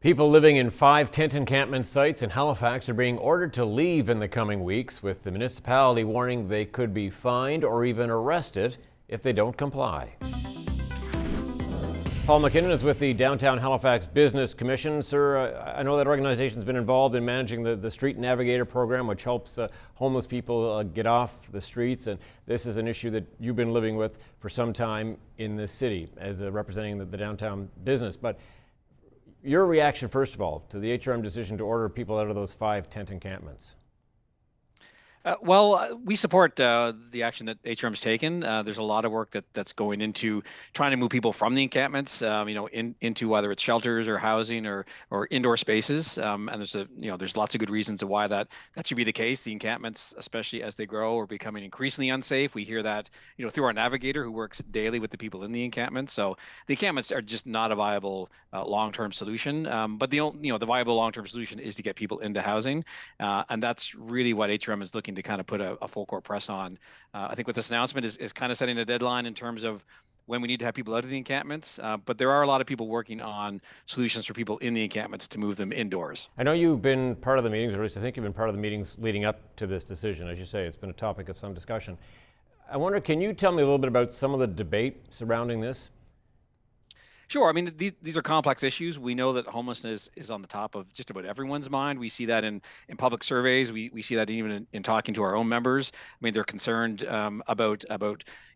People living in 5 tent encampment sites in Halifax are being ordered to leave in the coming weeks, with the municipality warning they could be fined or even arrested if they don't comply. Paul MacKinnon is with the Downtown Halifax Business Commission. Sir, I know that organization has been involved in managing the Street Navigator program, which helps homeless people get off the streets. And this is an issue that you've been living with for some time in the city as representing the downtown business. But your reaction, first of all, to the HRM decision to order people out of those 5 tent encampments? We support the action that HRM's taken. There's a lot of work that's going into trying to move people from the encampments, into whether it's shelters or housing or indoor spaces. And there's lots of good reasons of why that should be the case. The encampments, especially as they grow, are becoming increasingly unsafe. We hear that, through our Navigator, who works daily with the people in the encampments. So the encampments are just not a viable long-term solution. But the viable long-term solution is to get people into housing, and that's really what HRM is looking to kind of put a full court press on. I think with this announcement is kind of setting a deadline in terms of when we need to have people out of the encampments, but there are a lot of people working on solutions for people in the encampments to move them indoors. I know you've been part of the meetings, or at least I think you've been part of the meetings leading up to this decision. As you say, it's been a topic of some discussion. I wonder, can you tell me a little bit about some of the debate surrounding this? Sure. I mean, these are complex issues. We know that homelessness is on the top of just about everyone's mind. We see that in public surveys. We see that even in talking to our own members. I mean, they're concerned about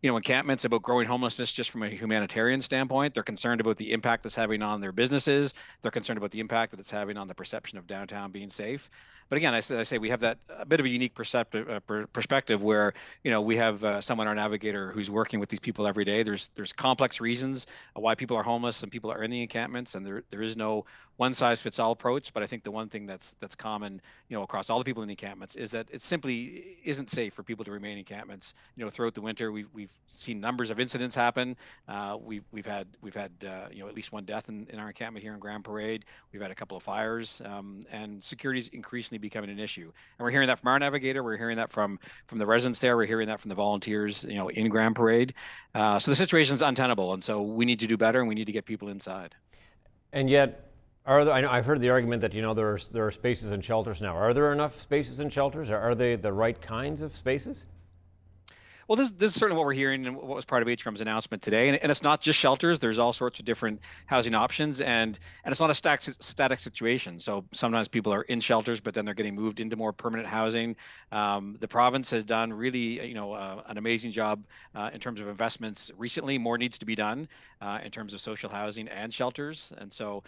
encampments, about growing homelessness just from a humanitarian standpoint. They're concerned about the impact that's having on their businesses. They're concerned about the impact that it's having on the perception of downtown being safe. But again, I say we have that a bit of a unique perspective where we have someone, our Navigator, who's working with these people every day. There's complex reasons why people are homeless and people are in the encampments, and there is no one-size-fits-all approach. But I think the one thing that's common, across all the people in the encampments is that it simply isn't safe for people to remain in encampments. Throughout the winter, we've seen numbers of incidents happen. We've had at least one death in our encampment here in Grand Parade. We've had a couple of fires, and security is increasingly becoming an issue. And we're hearing that from our Navigator. We're hearing that from the residents there. We're hearing that from the volunteers, in Grand Parade. So the situation is untenable, and so we need to do better, and we need to get people inside. And yet, I've heard the argument that there are spaces in shelters now. Are there enough spaces in shelters? Are they the right kinds of spaces? Well, this is certainly what we're hearing and what was part of HRM's announcement today. And it's not just shelters. There's all sorts of different housing options, and it's not a static situation. So sometimes people are in shelters, but then they're getting moved into more permanent housing. The province has done really, an amazing job in terms of investments recently. More needs to be done in terms of social housing and shelters. And so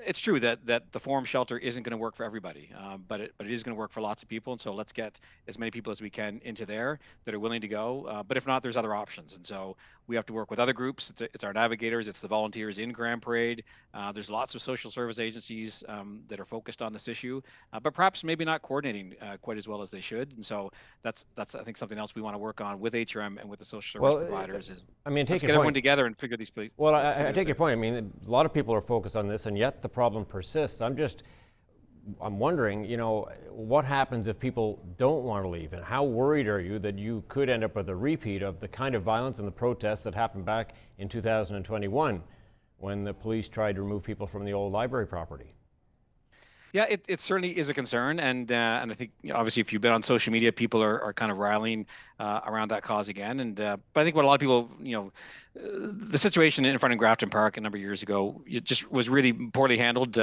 it's true that the form shelter isn't going to work for everybody, but it is going to work for lots of people. And so let's get as many people as we can into there that are willing to go. But if not, there's other options. And so we have to work with other groups. It's our Navigators, it's the volunteers in Grand Parade. There's lots of social service agencies that are focused on this issue, but perhaps maybe not coordinating quite as well as they should. And so that's I think something else we want to work on with HRM and with the social service providers. Let's get everyone together and figure these places. Well, I take your point. I mean, a lot of people are focused on this, and yet the problem persists. I'm wondering, what happens if people don't want to leave, and how worried are you that you could end up with a repeat of the kind of violence and the protests that happened back in 2021 when the police tried to remove people from the old library property? Yeah, it certainly is a concern, and I think obviously if you've been on social media, people are kind of rallying around that cause again. And but I think what a lot of people, the situation in front of Grafton Park a number of years ago, it just was really poorly handled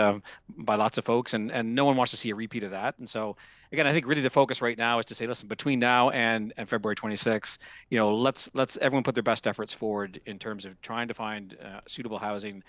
by lots of folks, and no one wants to see a repeat of that. And so again, I think really the focus right now is to say, listen, between now and February 26th, let's everyone put their best efforts forward in terms of trying to find suitable housing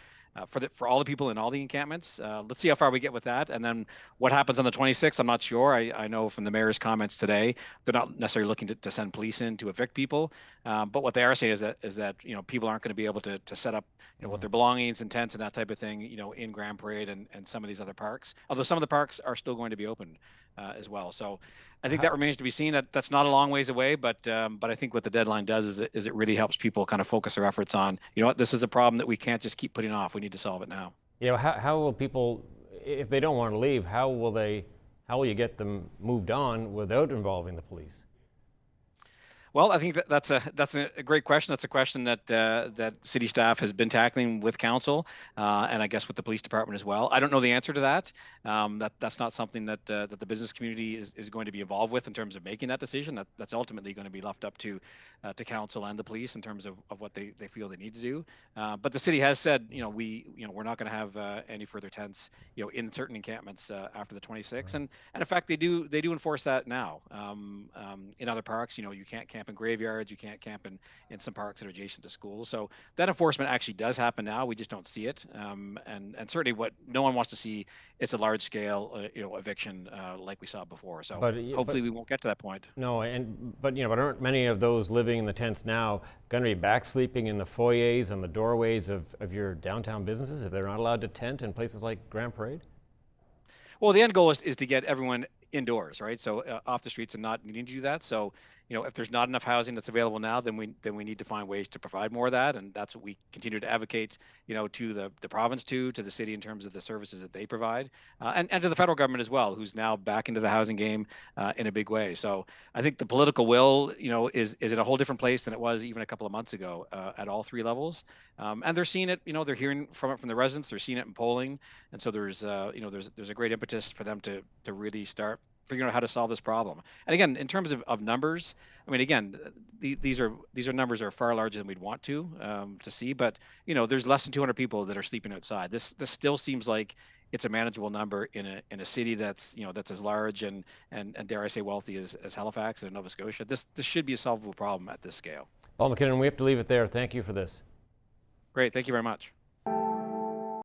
for all the people in all the encampments. Let's see how far we get with that. And then what happens on the 26th, I'm not sure. I know from the mayor's comments today, they're not necessarily looking to send police in to evict people. But what they are saying is that people aren't going to be able to set up with their belongings and tents and that type of thing, in Grand Parade and some of these other parks. Although some of the parks are still going to be open as well. So I think that remains to be seen. That's not a long ways away, but I think what the deadline does is it really helps people kind of focus their efforts on, this is a problem that we can't just keep putting off. We need to solve it now. How will people, if they don't want to leave, how will you get them moved on without involving the police? Well, I think that's a great question. That's a question that that city staff has been tackling with council, and I guess with the police department as well. I don't know the answer to that. That's not something that that the business community is going to be involved with in terms of making that decision. That's ultimately going to be left up to council and the police in terms of what they feel they need to do. But the city has said, we're not going to have any further tents, in certain encampments after the 26th, and in fact they do enforce that now. In other parks, you can't camp in graveyards, you can't camp in some parks that are adjacent to schools. So that enforcement actually does happen now. We just don't see it. And certainly what no one wants to see is a large scale, eviction like we saw before. So hopefully we won't get to that point. No, but aren't many of those living in the tents now going to be back sleeping in the foyers and the doorways of your downtown businesses if they're not allowed to tent in places like Grand Parade? Well, the end goal is to get everyone indoors, right? So off the streets and not needing to do that. So, if there's not enough housing that's available now, then we need to find ways to provide more of that, and that's what we continue to advocate, to the province, to the city in terms of the services that they provide, and to the federal government as well, who's now back into the housing game in a big way. So I think the political will, is in a whole different place than it was even a couple of months ago at all three levels, and they're seeing it. They're hearing from it from the residents. They're seeing it in polling, and so there's a great impetus for them to really start figuring out how to solve this problem. And again, in terms of numbers, I mean, again, these are numbers that are far larger than we'd want to see. But there's less than 200 people that are sleeping outside. This still seems like it's a manageable number in a city that's that's as large and dare I say wealthy as Halifax and Nova Scotia. This should be a solvable problem at this scale. Paul MacKinnon, we have to leave it there. Thank you for this. Great, thank you very much.